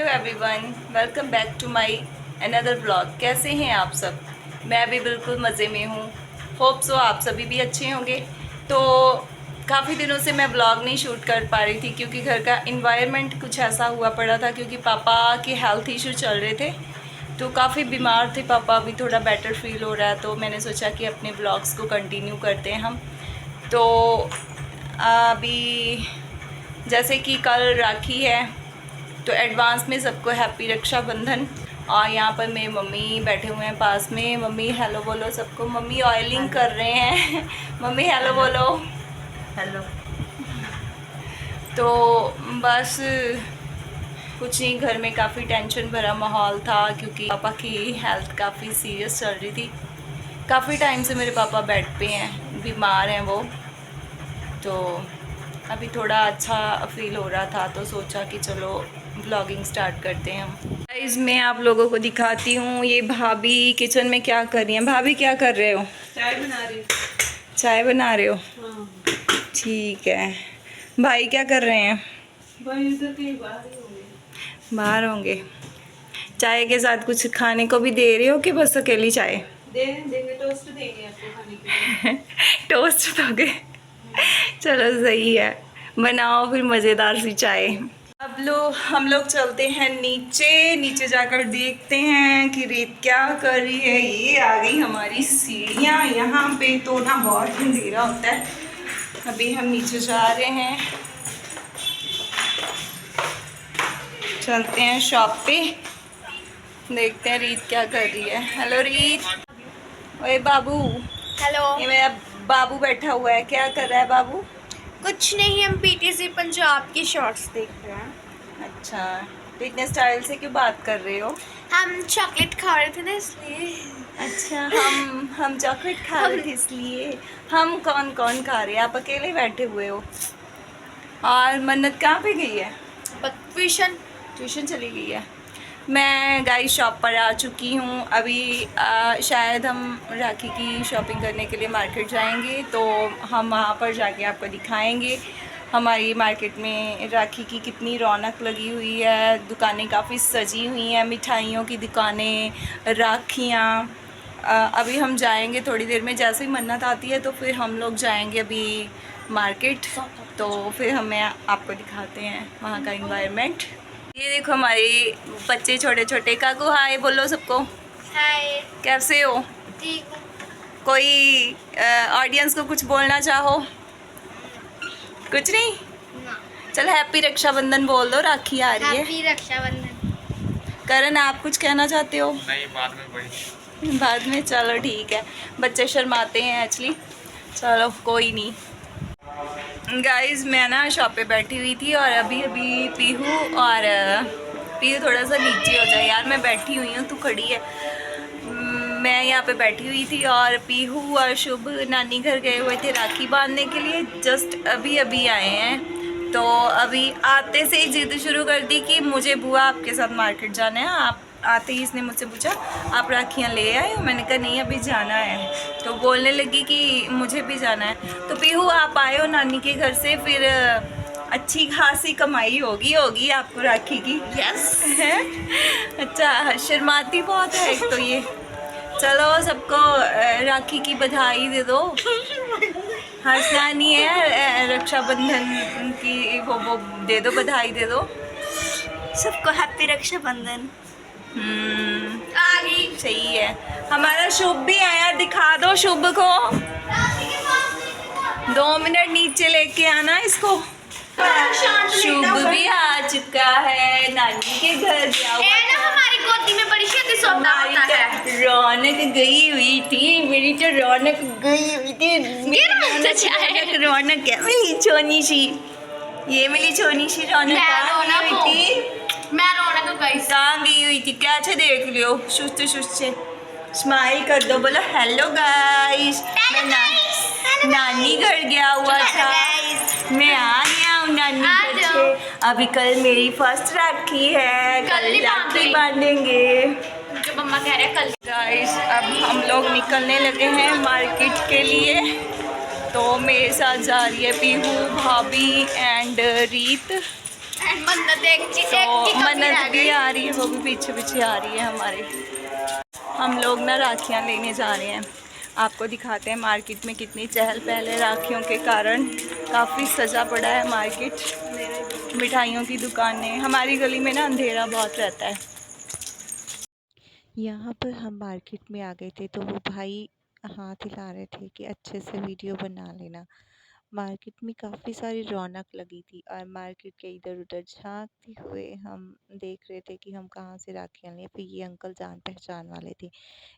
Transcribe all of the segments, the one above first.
Hello everyone, welcome back to my another blog. कैसे हैं आप सब? मैं भी बिल्कुल मज़े में हूँ। होप सो आप सभी भी अच्छे होंगे। तो काफ़ी दिनों से मैं ब्लॉग नहीं शूट कर पा रही थी क्योंकि घर का इन्वायरमेंट कुछ ऐसा हुआ पड़ा था, क्योंकि पापा के हेल्थ इशू चल रहे थे तो काफ़ी बीमार थे पापा। अभी थोड़ा बेटर फील हो रहा है तो मैंने सोचा कि अपने ब्लॉग्स को कंटिन्यू करते हैं हम। तो अभी जैसे कि कल राखी है तो एडवांस में सबको हैप्पी रक्षाबंधन। और यहाँ पर मेरी मम्मी बैठे हुए हैं पास में। मम्मी हेलो बोलो सबको। मम्मी ऑयलिंग कर रहे हैं। मम्मी हेलो बोलो। हेलो। तो बस कुछ नहीं, घर में काफ़ी टेंशन भरा माहौल था क्योंकि पापा की हेल्थ काफ़ी सीरियस चल रही थी। काफ़ी टाइम से मेरे पापा बेड पे हैं, बीमार हैं वो। तो अभी थोड़ा अच्छा फील हो रहा था तो सोचा कि चलो ब्लॉगिंग स्टार्ट करते हैं हम। गाइस मैं आप लोगों को दिखाती हूँ ये भाभी किचन में क्या कर रही हैं। भाभी क्या कर रहे हो? चाय बना रही। चाय बना रहे हो? हाँ। ठीक है। भाई क्या कर रहे हैं? भाई तो कहीं बाहर ही होंगे। बाहर होंगे। चाय के साथ कुछ खाने को भी दे रहे हो कि बस अकेली चाय? देंगे टोस्ट देंगे आपको खाने के लिए। टोस्ट दोगे? चलो सही है, बनाओ फिर मज़ेदार सी चाय। अब हम लोग चलते हैं नीचे जाकर देखते हैं कि रीत क्या कर रही है। ये आ गई हमारी सीढ़ियाँ। यहाँ पे तो ना बहुत अंधेरा होता है। अभी हम नीचे जा रहे हैं, चलते हैं शॉप पे, देखते हैं रीत क्या कर रही है। हेलो रीत। ओए बाबू। हेलो। ये मेरा बाबू बैठा हुआ है, क्या कर रहा है बाबू? कुछ नहीं, हम पीटीसी पंजाब की शॉर्ट्स देख रहे हैं। अच्छा, तो इतने स्टाइल से क्यों बात कर रहे हो? हम चॉकलेट खा रहे थे ना इसलिए। अच्छा, हम चॉकलेट खा रहे थे इसलिए। हम कौन कौन खा रहे हैं? आप अकेले बैठे हुए हो। और मन्नत कहाँ पे गई है? ट्यूशन चली गई है। मैं गाइस शॉप पर आ चुकी हूँ। अभी शायद हम राखी की शॉपिंग करने के लिए मार्केट जाएंगे, तो हम वहाँ पर जाके आपको दिखाएंगे हमारी मार्केट में राखी की कितनी रौनक लगी हुई है। दुकानें काफ़ी सजी हुई हैं, मिठाइयों की दुकानें, राखियाँ। अभी हम जाएंगे थोड़ी देर में, जैसे ही मन्नत आती है तो फिर हम लोग जाएंगे अभी मार्केट। तो फिर हमें आपको दिखाते हैं वहाँ का इन्वायरमेंट। ये देखो हमारे बच्चे छोटे छोटे। काकू हाय बोलो सबको। हाय। कैसे हो? ठीक हूँ। कोई ऑडियंस को कुछ बोलना चाहो? कुछ नहीं? ना। चलो हैप्पी रक्षाबंधन बोल दो, राखी आ रही है। हैप्पी रक्षाबंधन। करण आप कुछ कहना चाहते हो? नहीं, बाद में भाई। बाद में? चलो ठीक है, बच्चे शर्माते हैं एक्चुअली। चलो कोई नहीं। गाइस मैं ना शॉप पे बैठी हुई थी और अभी पीहू थोड़ा सा नीचे हो जाए यार। मैं बैठी हुई हूँ, तू खड़ी है। मैं यहाँ पे बैठी हुई थी और पीहू और शुभ नानी घर गए हुए थे राखी बांधने के लिए। जस्ट अभी आए हैं। तो अभी आते से ही जिद शुरू कर दी कि मुझे बुआ आपके साथ मार्केट जाना है। आप आते ही इसने मुझसे पूछा आप राखियाँ ले आए हो? मैंने कहा नहीं अभी जाना है। तो बोलने लगी कि मुझे भी जाना है। तो पीहू आप आए हो नानी के घर से, फिर अच्छी खासी कमाई होगी आपको राखी की। यस है। अच्छा, शर्माती बहुत है एक तो ये। चलो सबको राखी की बधाई दे दो। हंसना नहीं है, रक्षाबंधन की वो दे दो, बधाई दे दो सबको हैप्पी रक्षाबंधन। आ गई। सही है। हमारा शुभ भी आया, दिखा दो शुभ को। 2 मिनट नीचे लेके आना इसको। शुभ भी आ चुका है, नानी के घर गया हुआ था। हमारी गोदी में बड़ी छेती सोता होता है। रौनक गई हुई थी, मेरी तो रौनक गई हुई थी। रौनक है मिली छोनी सी, ये मिली छोनी सी रौनक कहाँ गई हुई थी? मैं रौनक गई। कहाँ गई हुई थी? कैसे देख लियो? सुस्त से स्माइल कर दो, बोलो हेलो गाइस। मैं नानी घर गया हुआ था, मैं आ गया हूँ नानी घर से। अभी कल मेरी फर्स्ट राखी है, कल राखी बांधेंगे। जो मम्मा कह रहे हैं कल। गाइस अब हम लोग निकलने लगे हैं मार्केट के लिए। तो मेरे साथ जा रही है पीहू, भाभी एंड रीत। एंड मन्नत एक की तो कमी रह मन्नत भी गई। आ रही है, वो भी पीछे पीछे आ रही है हमारे। हम लोग ना राखियाँ लेने जा रहे हैं, आपको दिखाते हैं मार्केट में कितनी चहल पहल है राखियों के कारण। काफ़ी सजा पड़ा है मार्केट, मिठाइयों की दुकानें। हमारी गली में ना अंधेरा बहुत रहता है। यहाँ पर हम मार्केट में आ गए थे तो वो भाई हाथ हिला रहे थे कि अच्छे से वीडियो बना लेना। मार्केट में काफ़ी सारी रौनक लगी थी और मार्केट के इधर उधर झांकते हुए हम देख रहे थे कि हम कहाँ से राखियाँ लें। फिर ये अंकल जान पहचान वाले थे,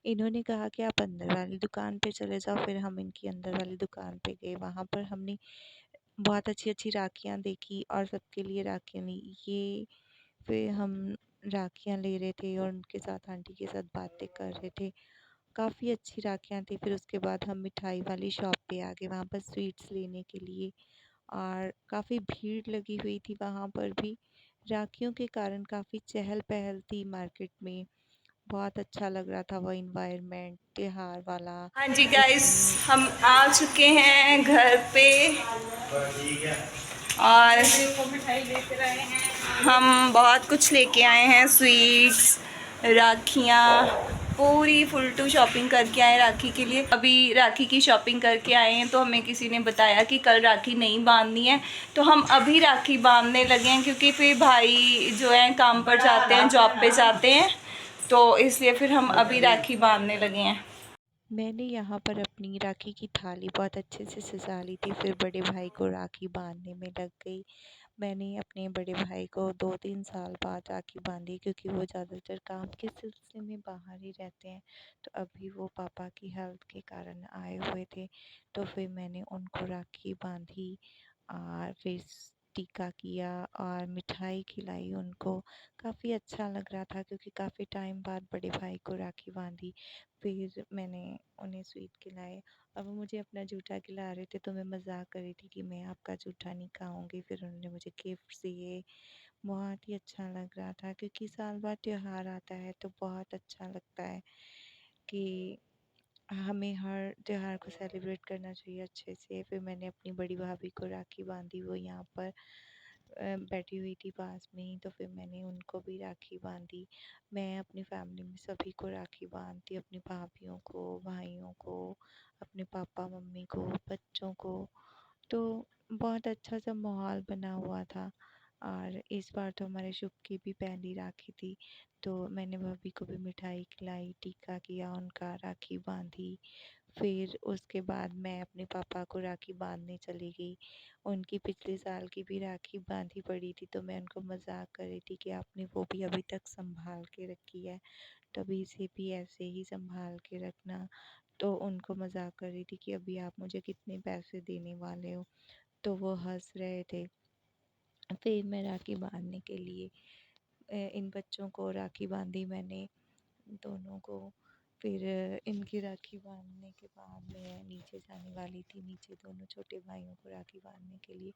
इन्होंने कहा कि आप अंदर वाली दुकान पे चले जाओ। फिर हम इनकी अंदर वाली दुकान पे गए, वहाँ पर हमने बहुत अच्छी अच्छी राखियाँ देखी और सबके लिए राखियाँ ली। ये फिर हम राखियाँ ले रहे थे और उनके साथ आंटी के साथ बातें कर रहे थे। काफ़ी अच्छी राखियाँ थी। फिर उसके बाद हम मिठाई वाली शॉप पे आ गए, वहाँ पर स्वीट्स लेने के लिए, और काफ़ी भीड़ लगी हुई थी वहाँ पर भी। राखियों के कारण काफ़ी चहल-पहल थी मार्केट में। बहुत अच्छा लग रहा था वो एनवायरनमेंट त्योहार वाला। हाँ जी गाइस, उसमें हम आ चुके हैं घर पे और देखो मिठाई लेकर आए हैं। हम बहुत कुछ लेके आए हैं, स्वीट्स, राखियाँ, पूरी फुल टू शॉपिंग करके आए राखी के लिए। अभी राखी की शॉपिंग करके आए हैं तो हमें किसी ने बताया कि कल राखी नहीं बांधनी है, तो हम अभी राखी बांधने लगे हैं क्योंकि फिर भाई जो है काम पर जाते हैं, जॉब पे जाते हैं, तो इसलिए फिर हम अभी राखी बांधने लगे हैं। मैंने यहाँ पर अपनी राखी की थाली बहुत अच्छे से सजा ली थी, फिर बड़े भाई को राखी बांधने में लग गई। मैंने अपने बड़े भाई को 2-3 साल बाद राखी बांधी, क्योंकि वो ज़्यादातर काम के सिलसिले में बाहर ही रहते हैं। तो अभी वो पापा की हेल्थ के कारण आए हुए थे, तो फिर मैंने उनको राखी बांधी और फिर टीका किया और मिठाई खिलाई उनको। काफ़ी अच्छा लग रहा था क्योंकि काफ़ी टाइम बाद बड़े भाई को राखी बांधी। फिर मैंने उन्हें स्वीट खिलाए और वो मुझे अपना जूठा खिला रहे थे, तो मैं मज़ाक कर रही थी कि मैं आपका जूठा नहीं खाऊँगी। फिर उन्होंने मुझे गिफ्ट दिए। बहुत ही अच्छा लग रहा था क्योंकि साल बाद त्योहार आता है तो बहुत अच्छा लगता है कि हमें हर त्योहार को सेलिब्रेट करना चाहिए अच्छे से। फिर मैंने अपनी बड़ी भाभी को राखी बांधी, वो यहाँ पर बैठी हुई थी पास में ही, तो फिर मैंने उनको भी राखी बांधी। मैं अपनी फैमिली में सभी को राखी बांधती, अपनी भाभीयों को, भाइयों को, अपने पापा मम्मी को, बच्चों को। तो बहुत अच्छा सा माहौल बना हुआ था। और इस बार तो हमारे शुभ की भी पहली राखी थी, तो मैंने भाभी को भी मिठाई खिलाई, टीका किया उनका, राखी बांधी। फिर उसके बाद मैं अपने पापा को राखी बांधने चली गई। उनकी पिछले साल की भी राखी बांधी पड़ी थी, तो मैं उनको मजाक कर रही थी कि आपने वो भी अभी तक संभाल के रखी है, तो अभी इसे भी ऐसे ही संभाल के रखना। तो उनको मजाक कर रही थी कि अभी आप मुझे कितने पैसे देने वाले हो, तो वो हंस रहे थे। फिर मैं राखी बांधने के लिए इन बच्चों को राखी बांधी मैंने, दोनों को। फिर इनकी राखी बांधने के बाद मैं नीचे जाने वाली थी, नीचे दोनों छोटे भाइयों को राखी बांधने के लिए।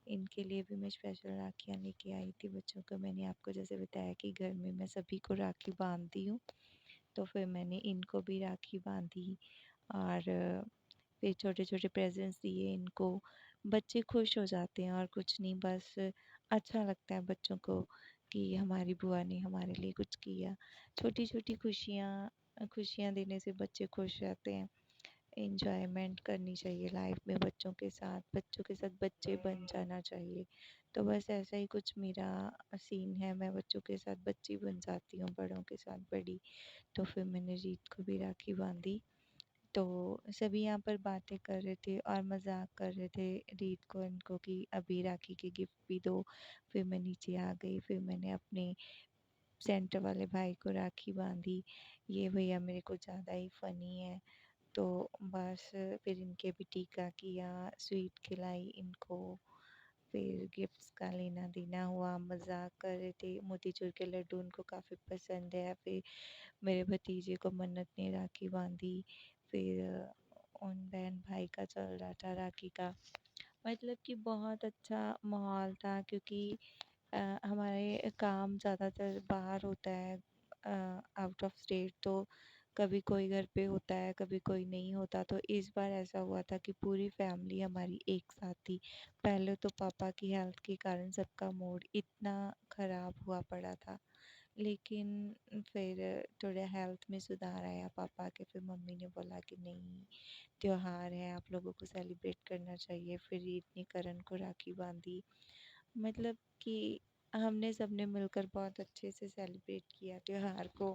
इनके लिए भी मैं स्पेशल राखियाँ लेके आई थी बच्चों को। मैंने आपको जैसे बताया कि घर में मैं सभी को राखी बांधती हूँ, तो फिर मैंने इनको भी राखी बांधी और फिर छोटे छोटे प्रेजेंट्स दिए इनको। बच्चे खुश हो जाते हैं और कुछ नहीं, बस अच्छा लगता है बच्चों को कि हमारी बुआ ने हमारे लिए कुछ किया। छोटी छोटी खुशियाँ खुशियाँ देने से बच्चे खुश रहते हैं। एंजॉयमेंट करनी चाहिए लाइफ में बच्चों के साथ, बच्चों के साथ बच्चे बन जाना चाहिए। तो बस ऐसा ही कुछ मेरा सीन है, मैं बच्चों के साथ बच्ची बन जाती हूँ, बड़ों के साथ बड़ी। तो फिर मैंने रीत को भी राखी बांधी। तो सभी यहाँ पर बातें कर रहे थे और मजाक कर रहे थे रीत को इनको कि अभी राखी के गिफ्ट भी दो। फिर मैं नीचे आ गई, फिर मैंने अपने सेंटर वाले भाई को राखी बांधी। ये भैया मेरे को ज़्यादा ही फ़नी है। तो बस फिर इनके भी टीका किया, स्वीट खिलाई इनको। फिर गिफ्ट्स का लेना देना हुआ, मजाक कर रहे थे। मोतीचूर के लड्डू उनको काफ़ी पसंद है। फिर मेरे भतीजे को मन्नत ने राखी बांधी। फिर उन बहन भाई का चल रहा था राखी का। मतलब कि बहुत अच्छा माहौल था क्योंकि हमारे काम ज़्यादातर बाहर होता है, आउट ऑफ स्टेट। तो कभी कोई घर पे होता है, कभी कोई नहीं होता। तो इस बार ऐसा हुआ था कि पूरी फैमिली हमारी एक साथ थी। पहले तो पापा की हेल्थ के कारण सबका मूड इतना ख़राब हुआ पड़ा था, लेकिन फिर थोड़ा हेल्थ में सुधार आया पापा के। फिर मम्मी ने बोला कि नहीं, त्योहार है, आप लोगों को सेलिब्रेट करना चाहिए। फिर ईद ने करण को राखी बांधी। मतलब कि हमने सबने मिलकर बहुत अच्छे से सेलिब्रेट किया त्योहार को।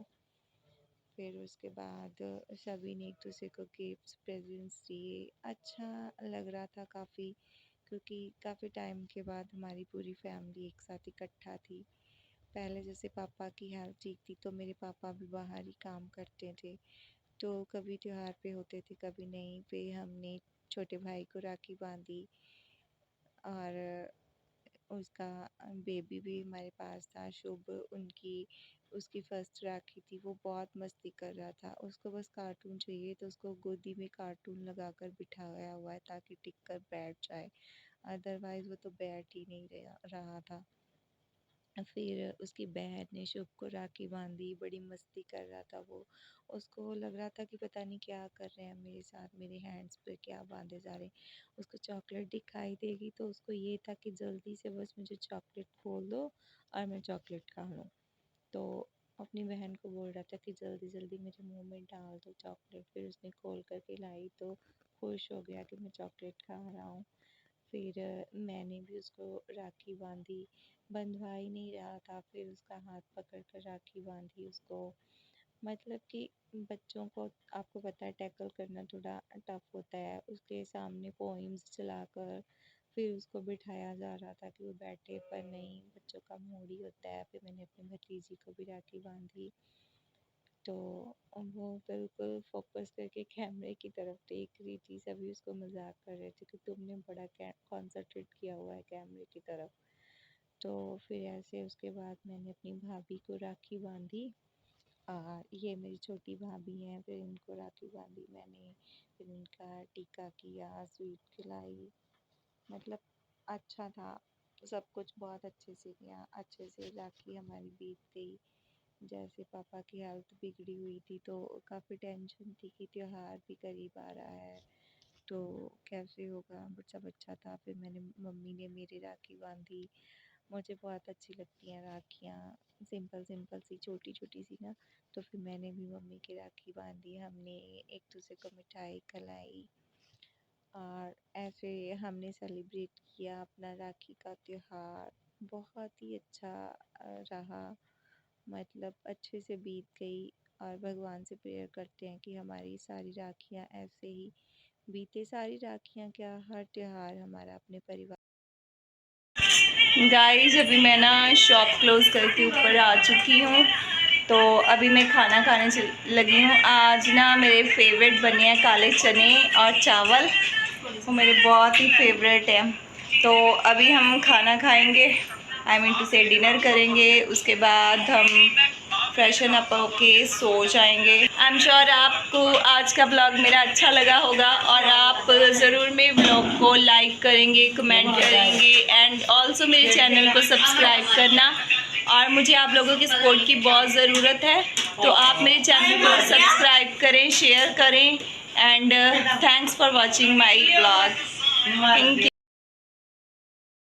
फिर उसके बाद सभी ने एक दूसरे को गिफ्ट्स प्रेजेंट्स दिए। अच्छा लग रहा था काफ़ी, क्योंकि काफ़ी टाइम के बाद हमारी पूरी फैमिली एक साथ इकट्ठा थी। पहले जैसे पापा की हेल्थ ठीक थी तो मेरे पापा भी बाहर ही काम करते थे, तो कभी त्योहार पे होते थे कभी नहीं। फिर हमने छोटे भाई को राखी बांधी और उसका बेबी भी हमारे पास था, शुभ। उसकी फर्स्ट राखी थी। वो बहुत मस्ती कर रहा था, उसको बस कार्टून चाहिए, तो उसको गोदी में कार्टून लगाकर बिठाया हुआ है ताकि टिक कर बैठ जाए, अदरवाइज़ वो तो बैठ ही नहीं रहा था। फिर उसकी बहन ने शुभ को राखी बांधी, बड़ी मस्ती कर रहा था वो। उसको लग रहा था कि पता नहीं क्या कर रहे हैं मेरे साथ, मेरे हैंड्स पे क्या बांधे जा रहे हैं। उसको चॉकलेट दिखाई देगी तो उसको ये था कि जल्दी से बस मुझे चॉकलेट खोल दो और मैं चॉकलेट खा लूँ। तो अपनी बहन को बोल रहा था कि जल्दी जल्दी मेरे मुंह में डाल दो चॉकलेट। फिर उसने खोल कर के लाई तो खुश हो गया कि मैं चॉकलेट खा रहा हूँ। फिर मैंने भी उसको राखी बांधी, बंधवा ही नहीं रहा था। फिर उसका हाथ पकड़ कर राखी बांधी उसको। मतलब कि बच्चों को आपको पता है टैकल करना थोड़ा टफ होता है। उसके सामने पोइम्स चलाकर फिर उसको बिठाया जा रहा था कि वो बैठे, पर नहीं, बच्चों का मूड ही होता है। फिर मैंने अपनी भतीजी को भी राखी बांधी, तो वो बिल्कुल फोकस करके कैमरे की तरफ देख रही थी। सभी उसको मजाक कर रहे थे कि तुमने बड़ा कॉन्सेंट्रेट किया हुआ है कैमरे की तरफ। तो फिर ऐसे उसके बाद मैंने अपनी भाभी को राखी बांधी। ये मेरी छोटी भाभी हैं, फिर इनको राखी बांधी मैंने। फिर इनका टीका किया, स्वीट खिलाई। मतलब अच्छा था, सब कुछ बहुत अच्छे से किया। अच्छे से राखी हमारी बीत गई। जैसे पापा की हेल्थ बिगड़ी हुई थी तो काफ़ी टेंशन थी कि त्योहार भी करीब आ रहा है, तो कैसे होगा, बच्चा बच्चा था। फिर मम्मी ने मेरी राखी बांधी। मुझे बहुत अच्छी लगती हैं राखियाँ, सिंपल सिंपल सी, छोटी छोटी सी ना। तो फिर मैंने भी मम्मी की राखी बांधी। हमने एक दूसरे को मिठाई खिलाई और ऐसे हमने सेलिब्रेट किया अपना राखी का त्योहार। बहुत ही अच्छा रहा, मतलब अच्छे से बीत गई। और भगवान से प्रेयर करते हैं कि हमारी सारी राखियाँ ऐसे ही बीते। सारी राखियाँ क्या, हर त्योहार हमारा अपने परिवार। गाइस अभी मैं ना शॉप क्लोज़ करके ऊपर आ चुकी हूँ, तो अभी मैं खाना खाने लगी हूँ। आज ना मेरे फेवरेट बने हैं काले चने और चावल, वो मेरे बहुत ही फेवरेट है। तो अभी हम खाना खाएंगे, आई मीन टू से डिनर करेंगे। उसके बाद हम फ्रेशन अप होके सो जाएंगे। आई एम श्योर आपको आज का ब्लॉग मेरा अच्छा लगा होगा और आप ज़रूर मेरे ब्लॉग को लाइक करेंगे, कमेंट करेंगे एंड ऑल्सो मेरे चैनल को सब्सक्राइब करना। और मुझे आप लोगों की सपोर्ट की बहुत ज़रूरत है, तो आप मेरे चैनल को सब्सक्राइब करें, शेयर करें and thanks for watching my blog. Thank you.